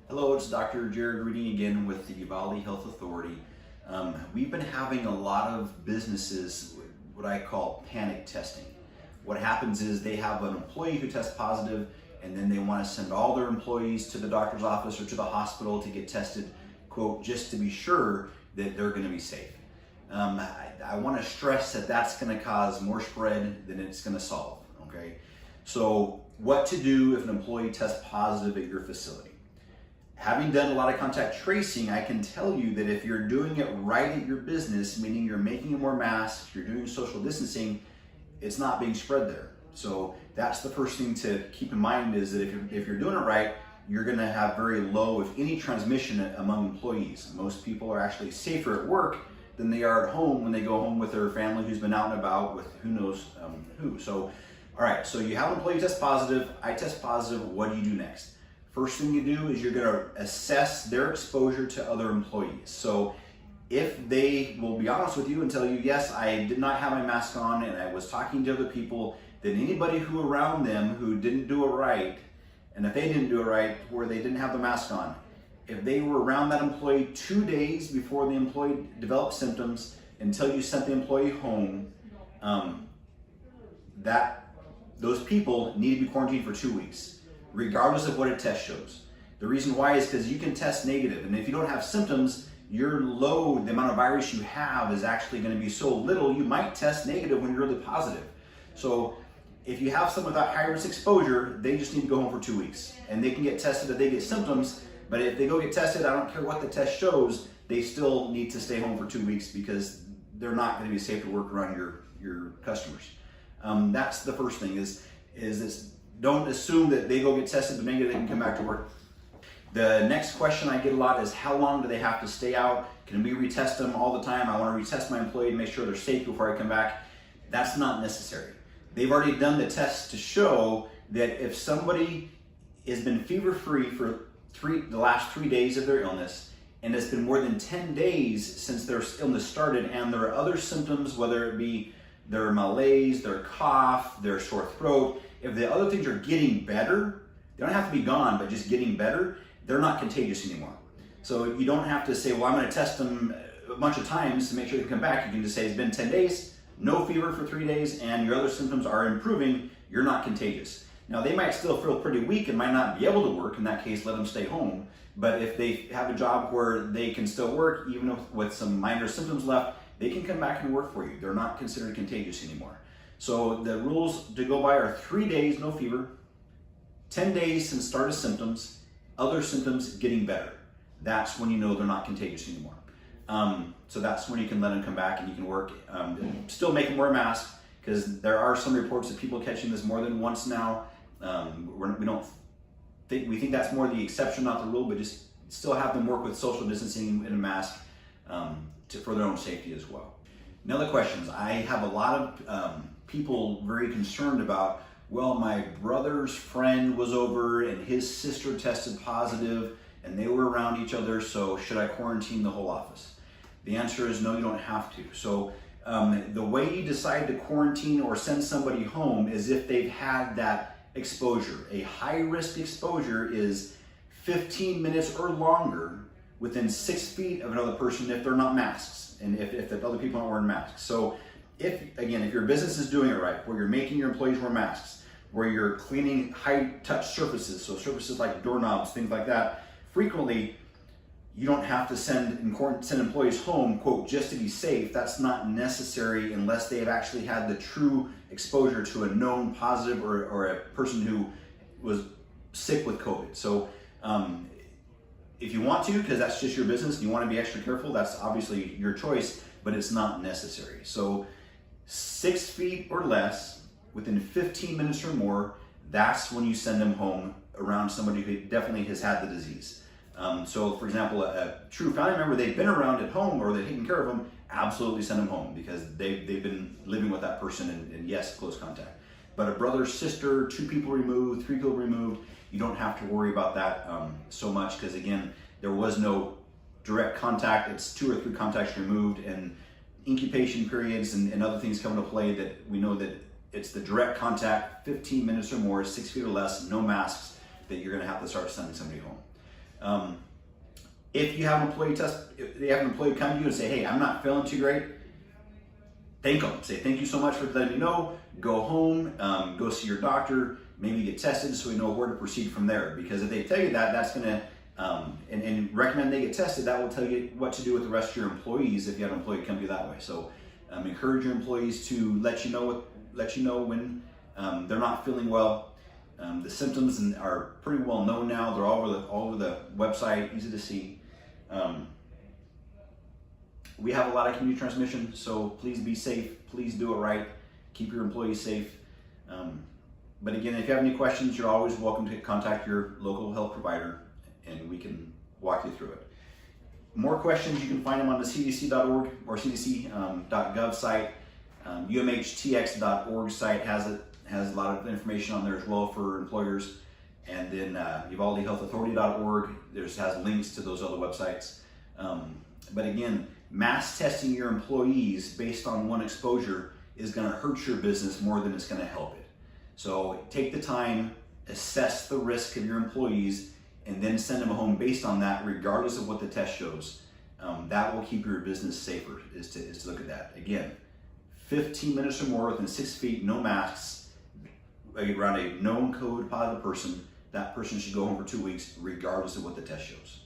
Hello, it's Dr. Jared reading again with the Uvalde Health Authority. We've been having a lot of businesses, what I call panic testing. What happens is they have an employee who tests positive and then they want to send all their employees to the doctor's office or to the hospital to get tested, quote, just to be sure that they're going to be safe. I want to stress that that's going to cause more spread than it's going to solve, okay? So what to do if an employee tests positive at your facility? Having done a lot of contact tracing, I can tell you that if you're doing it right at your business, meaning you're making more masks, you're doing social distancing, it's not being spread there. So that's the first thing to keep in mind, is that if you're doing it right, you're going to have very low, if any, transmission among employees. Most people are actually safer at work than they are at home when they go home with their family who's been out and about with who knows who. So, all right, so you have an employee test positive, I test positive, what do you do next? First thing you do is you're going to assess their exposure to other employees. So if they will be honest with you and tell you, yes, I did not have my mask on and I was talking to other people, then anybody who around them who didn't do it right, and if they didn't do it right where they didn't have the mask on, if they were around that employee 2 days before the employee developed symptoms until you sent the employee home, those people need to be quarantined for 2 weeks, regardless of what a test shows. The reason why is because you can test negative, and if you don't have symptoms, your load, the amount of virus you have, is actually going to be so little, you might test negative when you're really positive. So if you have someone without high risk exposure, they just need to go home for 2 weeks, and they can get tested if they get symptoms. But if they go get tested, I don't care what the test shows, they still need to stay home for 2 weeks because they're not going to be safe to work around your customers. That's the first thing, is this. Don't assume that they go get tested, but negative, they can come back to work. The next question I get a lot is, how long do they have to stay out? Can we retest them all the time? I want to retest my employee to make sure they're safe before I come back. That's not necessary. They've already done the tests to show that if somebody has been fever-free for the last 3 days of their illness, and it's been more than 10 days since their illness started, and there are other symptoms, whether it be their malaise, their cough, their sore throat, if the other things are getting better, they don't have to be gone, but just getting better, they're not contagious anymore. So you don't have to say, well, I'm going to test them a bunch of times to make sure they come back. You can just say it's been 10 days, no fever for 3 days, and your other symptoms are improving, you're not contagious. Now, they might still feel pretty weak and might not be able to work. In that case, let them stay home. But if they have a job where they can still work, even with some minor symptoms left, they can come back and work for you. They're not considered contagious anymore. So the rules to go by are 3 days, no fever, 10 days since start of symptoms, other symptoms getting better. That's when you know they're not contagious anymore. So that's when you can let them come back and you can work. Still make them wear a mask, because there are some reports of people catching this more than once now. We think that's more the exception, not the rule, but just still have them work with social distancing in a mask for their own safety as well. Now the questions. I have a lot of people very concerned about, well, my brother's friend was over and his sister tested positive and they were around each other, so should I quarantine the whole office? The answer is no, you don't have to. So the way you decide to quarantine or send somebody home is if they've had that exposure. A high-risk exposure is 15 minutes or longer within 6 feet of another person if they're not masks, and if the other people aren't wearing masks. So if your business is doing it right, where you're making your employees wear masks, where you're cleaning high-touch surfaces, so surfaces like doorknobs, things like that, frequently, you don't have to send employees home, quote, just to be safe. That's not necessary unless they have actually had the true exposure to a known positive or a person who was sick with COVID. So if you want to, because that's just your business, and you want to be extra careful, that's obviously your choice, but it's not necessary. So 6 feet or less, within 15 minutes or more, that's when you send them home around somebody who definitely has had the disease. So for example, a true family member they've been around at home or they're taking care of them, absolutely send them home, because they've been living with that person and yes, close contact. But a brother, sister, 2 people removed, 3 people removed, you don't have to worry about that so much, because again, there was no direct contact. It's 2 or 3 contacts removed, and incubation periods and other things come into play that we know that it's the direct contact, 15 minutes or more, 6 feet or less, no masks, that you're going to have to start sending somebody home. If you have an employee if they have an employee come to you and say, hey, I'm not feeling too great, thank them. Say, thank you so much for letting me know. Go home, go see your doctor, maybe get tested so we know where to proceed from there. Because if they tell you that, that's going to, and recommend they get tested, that will tell you what to do with the rest of your employees if you have an employee come to you that way. So encourage your employees to let you know when they're not feeling well. The symptoms are pretty well known now. They're all over the website, easy to see. We have a lot of community transmission, so please be safe. Please do it right. Keep your employees safe. But again, if you have any questions, you're always welcome to contact your local health provider, and we can walk you through it. More questions, you can find them on the cdc.org or cdc.gov site. umhtx.org site has a lot of information on there as well for employers. And then UvaldeHealthAuthority.org has links to those other websites. But again, mass testing your employees based on one exposure is going to hurt your business more than it's going to help it. So take the time, assess the risk of your employees, and then send them home based on that, regardless of what the test shows. That will keep your business safer, is to look at that. Again, 15 minutes or more within 6 feet, no masks, around a known COVID positive person, that person should go home for 2 weeks, regardless of what the test shows.